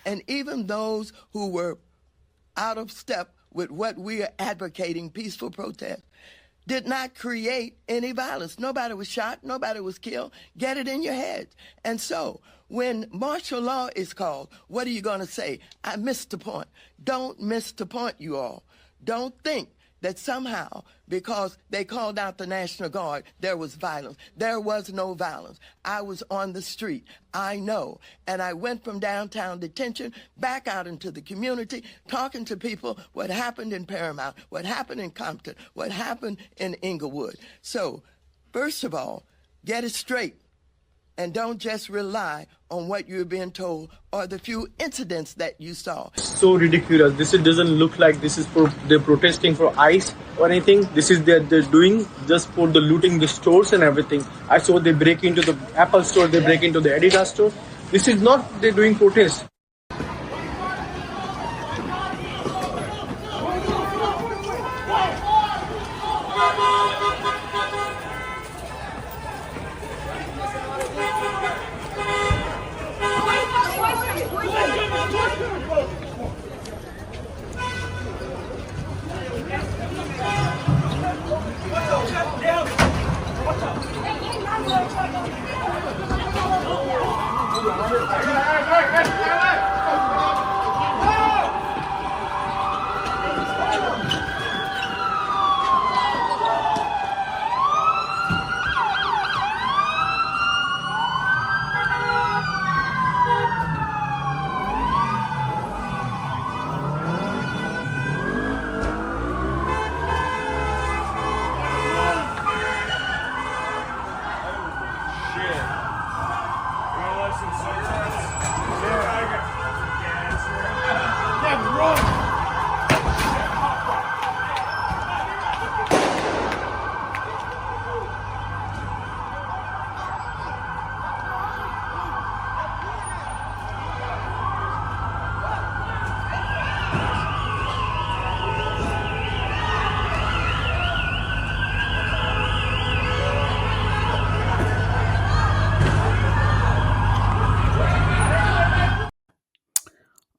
And even those who were out of step with what we are advocating, peaceful protest, did not create any violence. Nobody was shot. Nobody was killed. Get it in your head. And so when martial law is called, what are you going to say? I missed the point. Don't miss the point, you all. Don't think that somehow, because they called out the National Guard, there was violence. There was no violence. I was on the street. I know. And I went from downtown detention back out into the community, talking to people what happened in Paramount, what happened in Compton, what happened in Inglewood. So, first of all, get it straight. And don't just rely on what you're being told or the few incidents that you saw. So ridiculous. This doesn't look like this is for they're protesting for ICE or anything. This is they're doing just for the looting the stores and everything. I saw they break into the Apple store, they break into the Adidas store. This is not they're doing protest.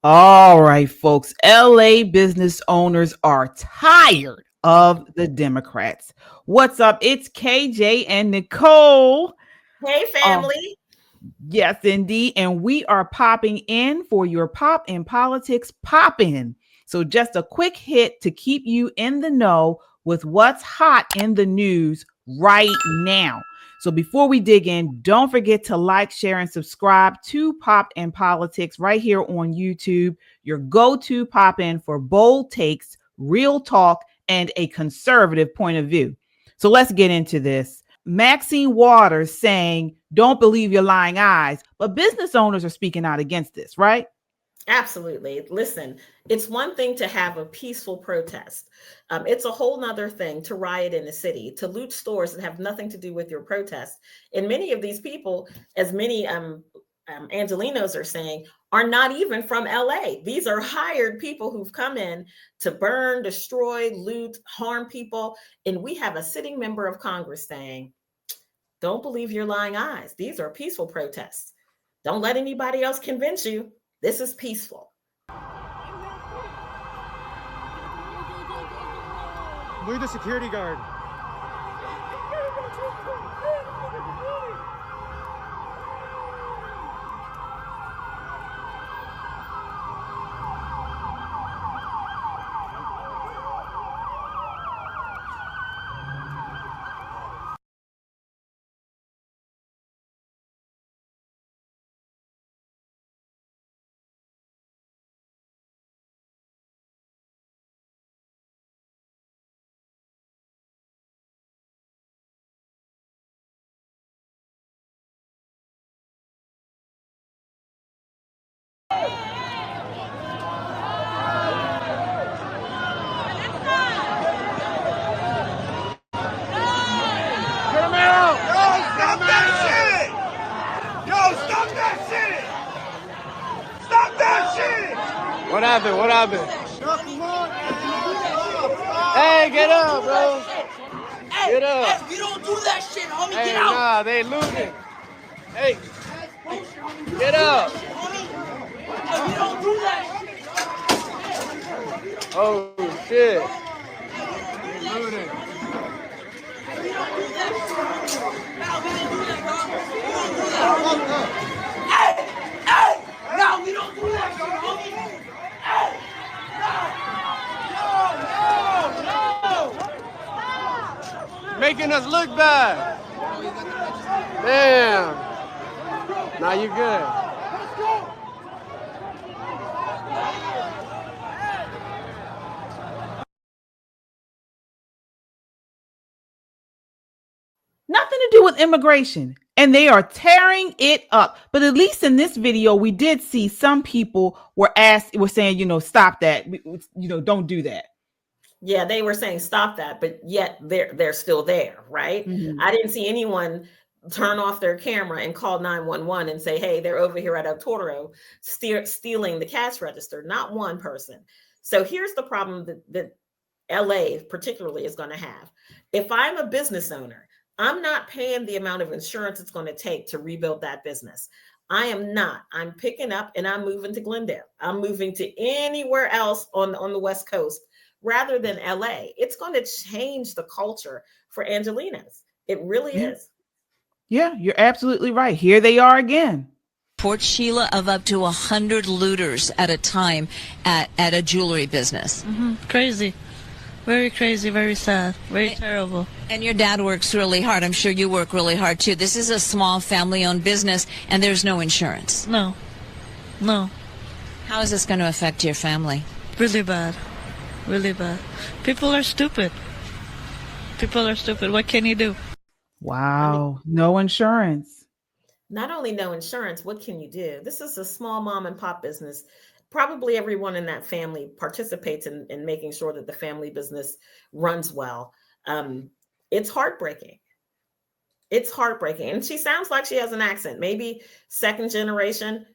All right, folks. LA business owners are tired of the Democrats. What's up? It's KJ and Nicole. Hey, family. Yes, indeed. And we are popping in for your Pop in Politics pop-in. So just a quick hit to keep you in the know with what's hot in the news right now. So before we dig in, don't forget to like, share, and subscribe to Pop in Politics right here on YouTube, your go-to pop-in for bold takes, real talk, and a conservative point of view. So let's get into this. Maxine Waters saying, don't believe your lying eyes, but business owners are speaking out against this, right? Absolutely. Listen, it's one thing to have a peaceful protest. It's a whole nother thing to riot in the city, to loot stores that have nothing to do with your protest. And many of these people, as many Angelenos are saying, are not even from LA. These are hired people who've come in to burn, destroy, loot, harm people. And we have a sitting member of Congress saying, don't believe your lying eyes. These are peaceful protests. Don't let anybody else convince you. This is peaceful. Look at the security guard. What happened? What happened? Hey, get up, bro. Get up. Hey, you don't do that shit, homie. Hey, get out. nah, they looting. Hey, get up. Hey, you don't Oh shit. Making us look bad. Damn. Now you good. Nothing to do with immigration. And they are tearing it up. But at least in this video, we did see some people were saying, stop that. Don't do that. Yeah, they were saying stop that, but yet they're still there, right? Mm-hmm. I didn't see anyone turn off their camera and call 911 and say, hey, they're over here at El Toro stealing the cash register. Not one person. So here's the problem that LA particularly is going to have. If I'm a business owner, I'm not paying the amount of insurance it's going to take to rebuild that business. I am not. I'm picking up and I'm moving to Glendale. I'm moving to anywhere else on the West Coast rather than LA. It's going to change the culture for Angelinos. It really is. Yeah, you're absolutely right. Here they are again. Port Sheila of up to 100 looters at a time at a jewelry business. Crazy. Very crazy, very sad, very terrible. And your dad works really hard. I'm sure you work really hard too. This is a small family-owned business and there's no insurance. No. How is this going to affect your family? Really bad. Really bad. People are stupid. What can you do? Wow. No insurance. Not only no insurance, what can you do? This is a small mom and pop business. Probably everyone in that family participates in making sure that the family business runs well. It's heartbreaking. It's heartbreaking. And she sounds like she has an accent, maybe second generation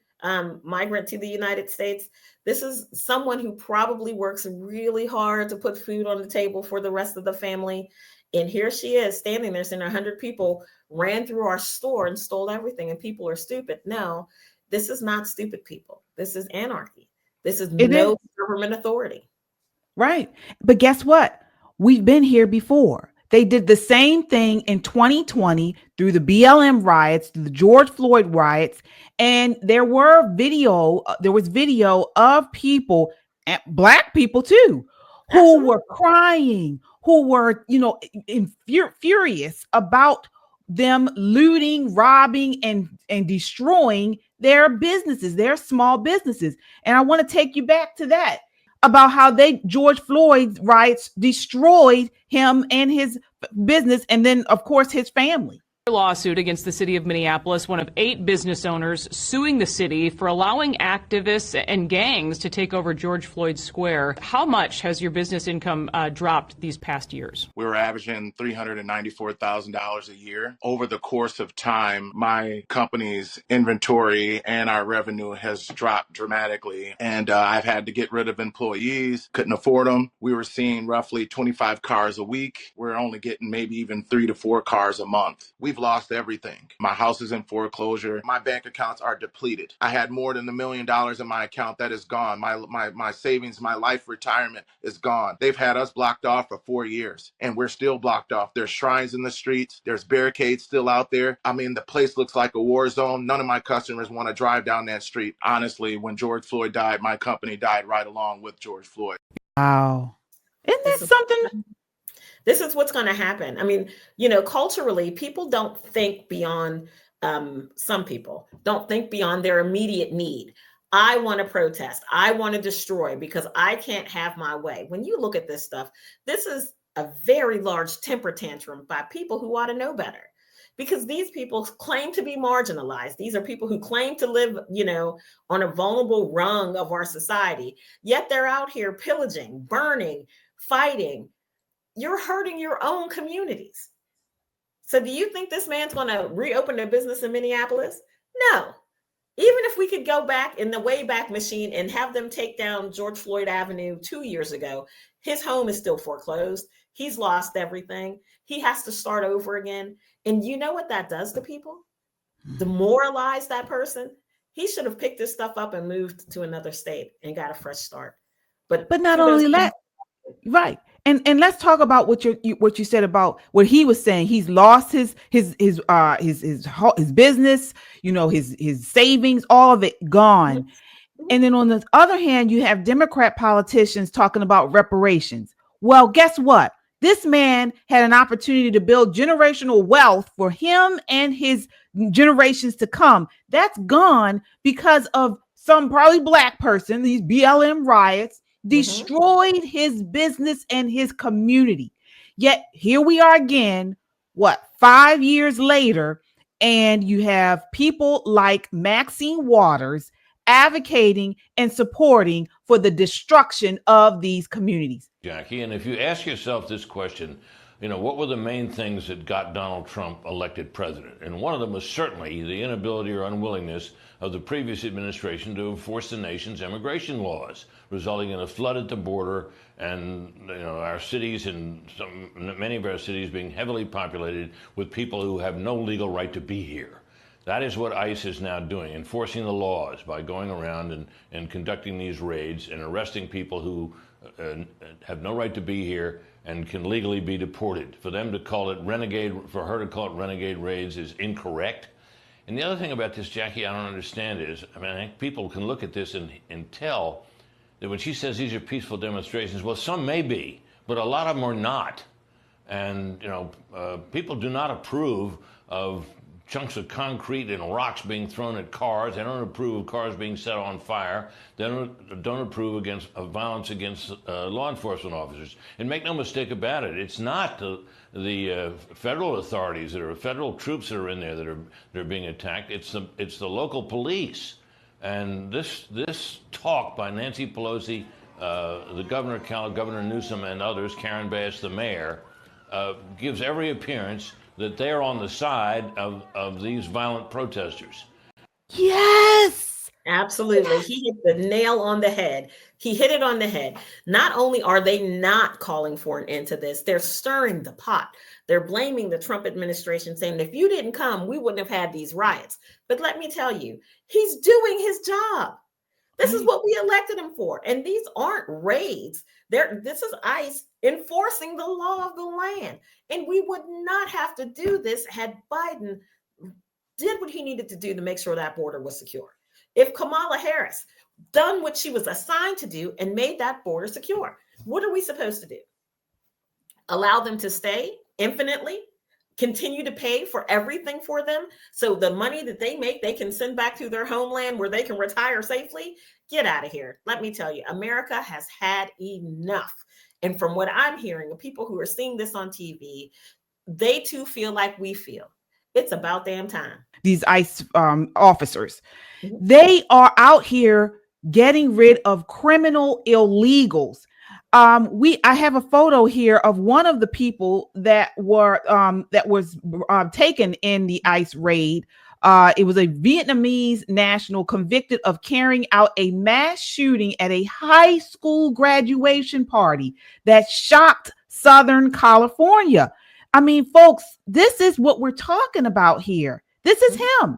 migrant to the United States. This is someone who probably works really hard to put food on the table for the rest of the family. And here she is standing there saying 100 people ran through our store and stole everything and people are stupid. No, this is not stupid people. This is anarchy. This is no government authority. Right. But guess what? We've been here before. They did the same thing in 2020 through the BLM riots, through the George Floyd riots. And there was video of people, Black people too, who were crying, who were, furious about them looting, robbing, and destroying their businesses, their small businesses. And I want to take you back to that, about how George Floyd's riots destroyed him and his business, and then, of course, his family. Lawsuit against the city of Minneapolis, one of 8 business owners suing the city for allowing activists and gangs to take over George Floyd Square. How much has your business income dropped these past years? We were averaging $394,000 a year. Over the course of time, my company's inventory and our revenue has dropped dramatically. And I've had to get rid of employees, couldn't afford them. We were seeing roughly 25 cars a week. We're only getting maybe even 3 to 4 cars a month. We've lost everything. My house is in foreclosure. My bank accounts are depleted. I had more than $1 million in my account that is gone. My savings, my life retirement is gone. They've had us blocked off for 4 years and we're still blocked off. There's shrines in the streets. There's barricades still out there. I mean, the place looks like a war zone. None of my customers want to drive down that street. Honestly, when George Floyd died, my company died right along with George Floyd. Wow. Isn't that something? This is what's going to happen. I mean, culturally, people don't think beyond, some people don't think beyond their immediate need. I want to protest. I want to destroy because I can't have my way. When you look at this stuff, this is a very large temper tantrum by people who ought to know better. Because these people claim to be marginalized. These are people who claim to live, on a vulnerable rung of our society. Yet they're out here pillaging, burning, fighting. You're hurting your own communities. So do you think this man's going to reopen a business in Minneapolis? No. Even if we could go back in the Wayback Machine and have them take down George Floyd Avenue 2 years ago, his home is still foreclosed. He's lost everything. He has to start over again. And you know what that does to people? Demoralize that person. He should have picked this stuff up and moved to another state and got a fresh start. But not only that, right. And let's talk about what you said about what he was saying. He's lost his business, his savings, all of it gone. And then on the other hand, you have Democrat politicians talking about reparations. Well, guess what? This man had an opportunity to build generational wealth for him and his generations to come. That's gone because of some probably black person, these BLM riots, destroyed his business and his community. Yet here we are again, 5 years later, and you have people like Maxine Waters advocating and supporting for the destruction of these communities. Jackie, and if you ask yourself this question, what were the main things that got Donald Trump elected president? And one of them was certainly the inability or unwillingness of the previous administration to enforce the nation's immigration laws, resulting in a flood at the border and our cities and many of our cities being heavily populated with people who have no legal right to be here. That is what ICE is now doing, enforcing the laws by going around and conducting these raids and arresting people who have no right to be here and can legally be deported. For them to call it renegade, for her to call it renegade raids is incorrect. And the other thing about this, Jackie, I don't understand is, I think people can look at this and tell that when she says these are peaceful demonstrations, well, some may be, but a lot of them are not. And, people do not approve of chunks of concrete and rocks being thrown at cars. They don't approve of cars being set on fire. They don't approve of violence against law enforcement officers. And make no mistake about it, it's not the federal authorities that are federal troops that are in there that are being attacked. It's the local police. And this talk by Nancy Pelosi, the Governor Newsom, and others, Karen Bass, the mayor, gives every appearance that they're on the side of these violent protesters. Yes, absolutely. He hit the nail on the head. He hit it on the head. Not only are they not calling for an end to this, they're stirring the pot. They're blaming the Trump administration, saying, if you didn't come, we wouldn't have had these riots. But let me tell you, he's doing his job. This is what we elected him for. And these aren't raids. This is ICE enforcing the law of the land. And we would not have to do this had Biden did what he needed to do to make sure that border was secure. If Kamala Harris done what she was assigned to do and made that border secure, what are we supposed to do? Allow them to stay infinitely? Continue to pay for everything for them so the money that they make, they can send back to their homeland where they can retire safely? Get out of here. Let me tell you, America has had enough. And from what I'm hearing of people who are seeing this on TV, they too feel like we feel. It's about damn time. These ICE officers, they are out here getting rid of criminal illegals. I have a photo here of one of the people that was taken in the ICE raid. It was a Vietnamese national convicted of carrying out a mass shooting at a high school graduation party that shocked Southern California. I mean, folks, this is what we're talking about here. This is him.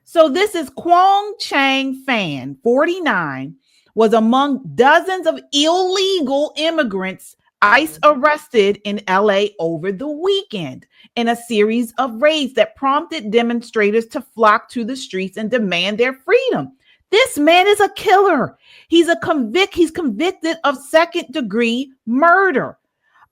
So this is Quang Chang Fan, 49, was among dozens of illegal immigrants ICE arrested in LA over the weekend in a series of raids that prompted demonstrators to flock to the streets and demand their freedom. This man is a killer. He's convicted of second-degree murder.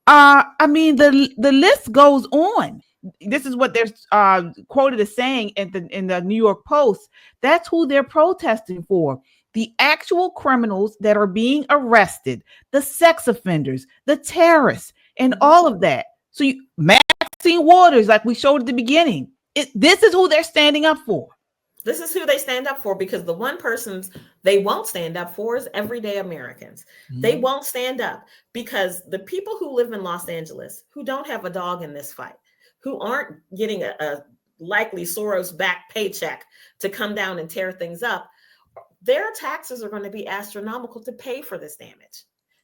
I mean, the list goes on. This is what they're quoted as saying in the New York Post. That's who they're protesting for. The actual criminals that are being arrested, the sex offenders, the terrorists, and all of that. So Maxine Waters, like we showed at the beginning, this is who they're standing up for. This is who they stand up for, because the one persons they won't stand up for is everyday Americans. Mm-hmm. They won't stand up because the people who live in Los Angeles, who don't have a dog in this fight, who aren't getting a likely Soros-backed paycheck to come down and tear things up, their taxes are going to be astronomical to pay for this damage,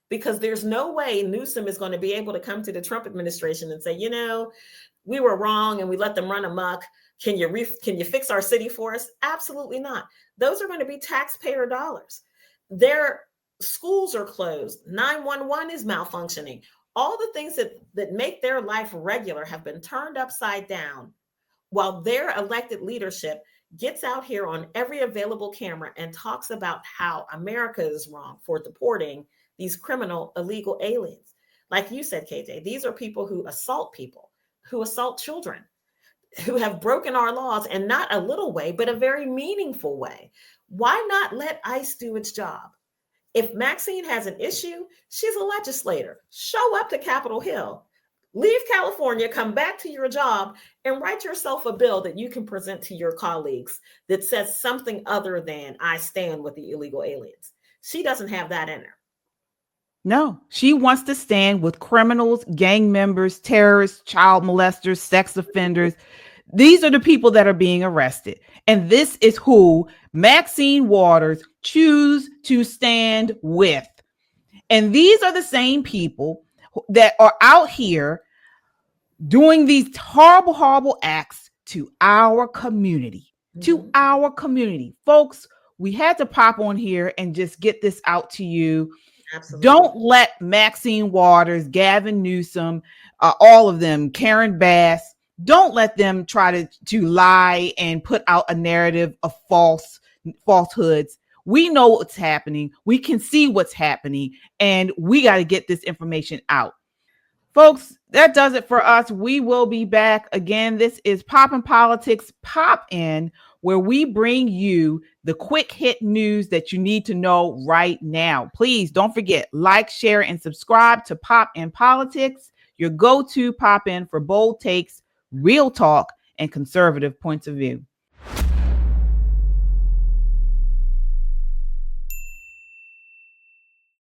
because there's no way Newsom is going to be able to come to the Trump administration and say, we were wrong and we let them run amok. Can you fix our city for us? Absolutely not. Those are going to be taxpayer dollars. Their schools are closed, 911 is malfunctioning. All the things that make their life regular have been turned upside down, while their elected leadership gets out here on every available camera and talks about how America is wrong for deporting these criminal illegal aliens. Like you said, KJ, these are people, who assault children, who have broken our laws, and not a little way, but a very meaningful way. Why not let ICE do its job? If Maxine has an issue, she's a legislator. Show up to Capitol Hill. Leave California, come back to your job, and write yourself a bill that you can present to your colleagues that says something other than "I stand with the illegal aliens." She doesn't have that in her. No, she wants to stand with criminals, gang members, terrorists, child molesters, sex offenders. These are the people that are being arrested. And this is who Maxine Waters choose to stand with. And these are the same people that are out here doing these horrible, horrible acts to our community, Folks, we had to pop on here and just get this out to you. Absolutely. Don't let Maxine Waters, Gavin Newsom, all of them, Karen Bass, don't let them try to lie and put out a narrative of falsehoods. We know what's happening. We can see what's happening, and we got to get this information out. Folks, that does it for us. We will be back again. This is Poppin' Politics Pop In, where we bring you the quick hit news that you need to know right now. Please don't forget, like, share, and subscribe to Pop In Politics, your go-to pop in for bold takes, real talk, and conservative points of view.